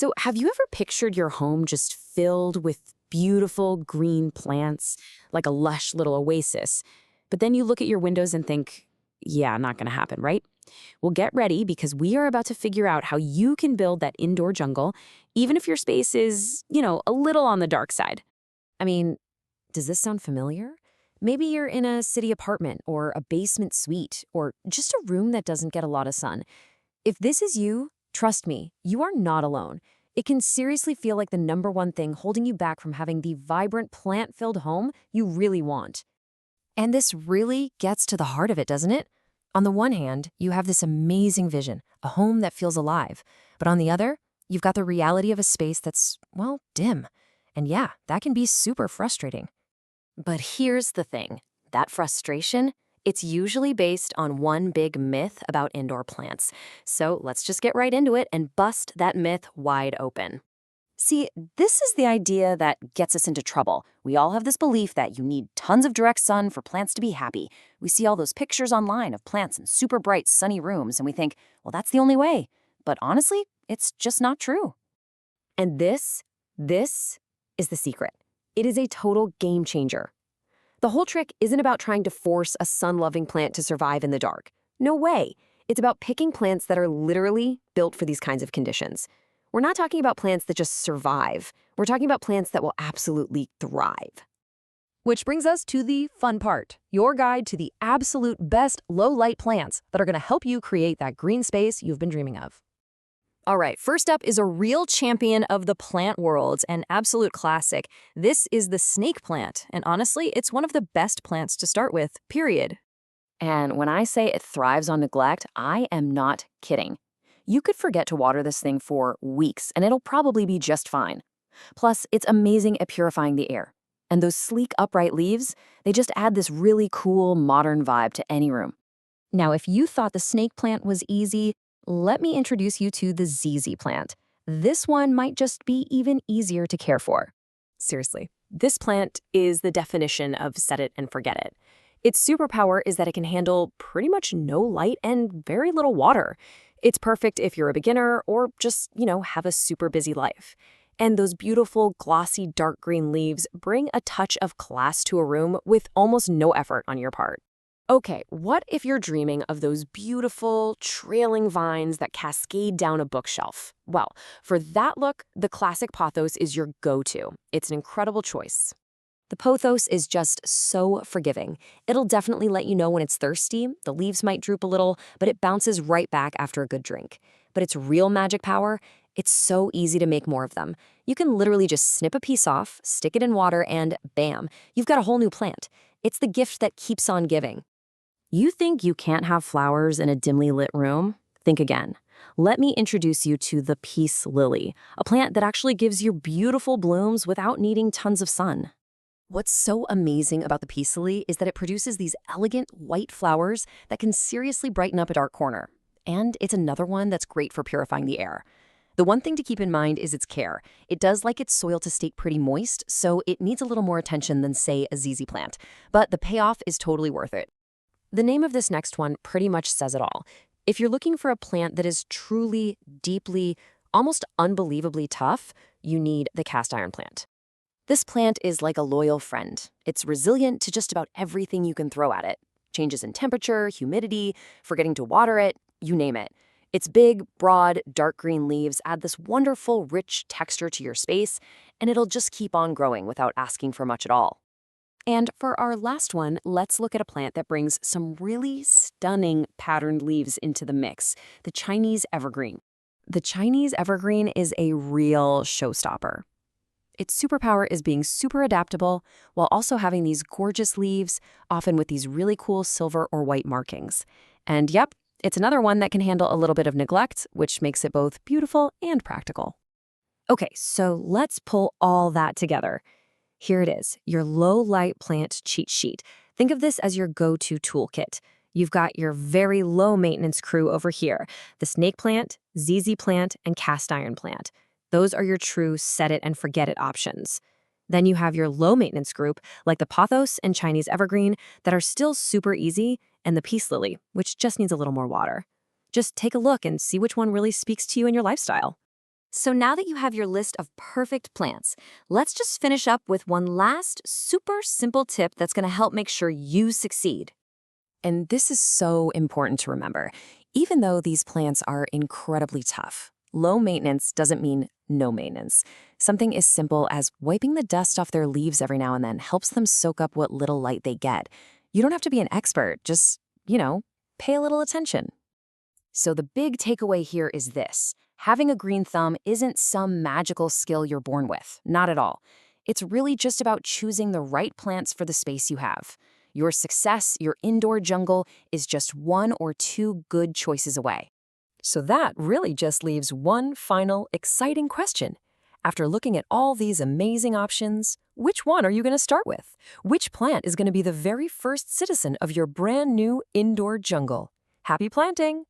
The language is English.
So, have you ever pictured your home just filled with beautiful green plants, like a lush little oasis? But then you look at your windows and think, yeah, not going to happen, right? Well, get ready because we are about to figure out how you can build that indoor jungle, even if your space is, a little on the dark side. I mean, does this sound familiar? Maybe you're in a city apartment or a basement suite or just a room that doesn't get a lot of sun. If this is you, trust me, you are not alone. It can seriously feel like the number one thing holding you back from having the vibrant plant-filled home you really want. And this really gets to the heart of it, doesn't it? On the one hand, you have this amazing vision, a home that feels alive. But on the other, you've got the reality of a space that's, well, dim. And yeah, that can be super frustrating. But here's the thing. That frustration, it's usually based on one big myth about indoor plants. So let's just get right into it and bust that myth wide open. See, this is the idea that gets us into trouble. We all have this belief that you need tons of direct sun for plants to be happy. We see all those pictures online of plants in super bright, sunny rooms, and we think, well, that's the only way. But honestly, it's just not true. And this is the secret. It is a total game changer. The whole trick isn't about trying to force a sun-loving plant to survive in the dark. No way. It's about picking plants that are literally built for these kinds of conditions. We're not talking about plants that just survive. We're talking about plants that will absolutely thrive. Which brings us to the fun part, your guide to the absolute best low-light plants that are going to help you create that green space you've been dreaming of. All right, first up is a real champion of the plant world, an absolute classic. This is the snake plant, and honestly, it's one of the best plants to start with, period. And when I say it thrives on neglect, I am not kidding. You could forget to water this thing for weeks, and it'll probably be just fine. Plus, it's amazing at purifying the air. And those sleek, upright leaves, they just add this really cool, modern vibe to any room. Now, if you thought the snake plant was easy, let me introduce you to the ZZ plant. This one might just be even easier to care for. Seriously, this plant is the definition of set it and forget it. Its superpower is that it can handle pretty much no light and very little water. It's perfect if you're a beginner or just, have a super busy life. And those beautiful, glossy, dark green leaves bring a touch of class to a room with almost no effort on your part. Okay, what if you're dreaming of those beautiful, trailing vines that cascade down a bookshelf? Well, for that look, the classic pothos is your go-to. It's an incredible choice. The pothos is just so forgiving. It'll definitely let you know when it's thirsty. The leaves might droop a little, but it bounces right back after a good drink. But its real magic power, it's so easy to make more of them. You can literally just snip a piece off, stick it in water, and bam, you've got a whole new plant. It's the gift that keeps on giving. You think you can't have flowers in a dimly lit room? Think again. Let me introduce you to the peace lily, a plant that actually gives you beautiful blooms without needing tons of sun. What's so amazing about the peace lily is that it produces these elegant white flowers that can seriously brighten up a dark corner. And it's another one that's great for purifying the air. The one thing to keep in mind is its care. It does like its soil to stay pretty moist, so it needs a little more attention than, say, a ZZ plant. But the payoff is totally worth it. The name of this next one pretty much says it all. If you're looking for a plant that is truly, deeply, almost unbelievably tough, you need the cast iron plant. This plant is like a loyal friend. It's resilient to just about everything you can throw at it. Changes in temperature, humidity, forgetting to water it, you name it. Its big, broad, dark green leaves add this wonderful, rich texture to your space, and it'll just keep on growing without asking for much at all. And for our last one, let's look at a plant that brings some really stunning patterned leaves into the mix, the Chinese evergreen. The Chinese evergreen is a real showstopper. Its superpower is being super adaptable while also having these gorgeous leaves, often with these really cool silver or white markings. And yep, it's another one that can handle a little bit of neglect, which makes it both beautiful and practical. Okay, so let's pull all that together. Here it is, your low-light plant cheat sheet. Think of this as your go-to toolkit. You've got your very low-maintenance crew over here, the snake plant, ZZ plant, and cast iron plant. Those are your true set-it-and-forget-it options. Then you have your low-maintenance group, like the pothos and Chinese evergreen, that are still super easy, and the peace lily, which just needs a little more water. Just take a look and see which one really speaks to you and your lifestyle. So now that you have your list of perfect plants, let's just finish up with one last super simple tip that's going to help make sure you succeed. And this is so important to remember. Even though these plants are incredibly tough, low maintenance doesn't mean no maintenance. Something as simple as wiping the dust off their leaves every now and then helps them soak up what little light they get. You don't have to be an expert, just, pay a little attention. So the big takeaway here is this. Having a green thumb isn't some magical skill you're born with, not at all. It's really just about choosing the right plants for the space you have. Your success, your indoor jungle, is just one or two good choices away. So that really just leaves one final, exciting question. After looking at all these amazing options, which one are you going to start with? Which plant is going to be the very first citizen of your brand new indoor jungle? Happy planting!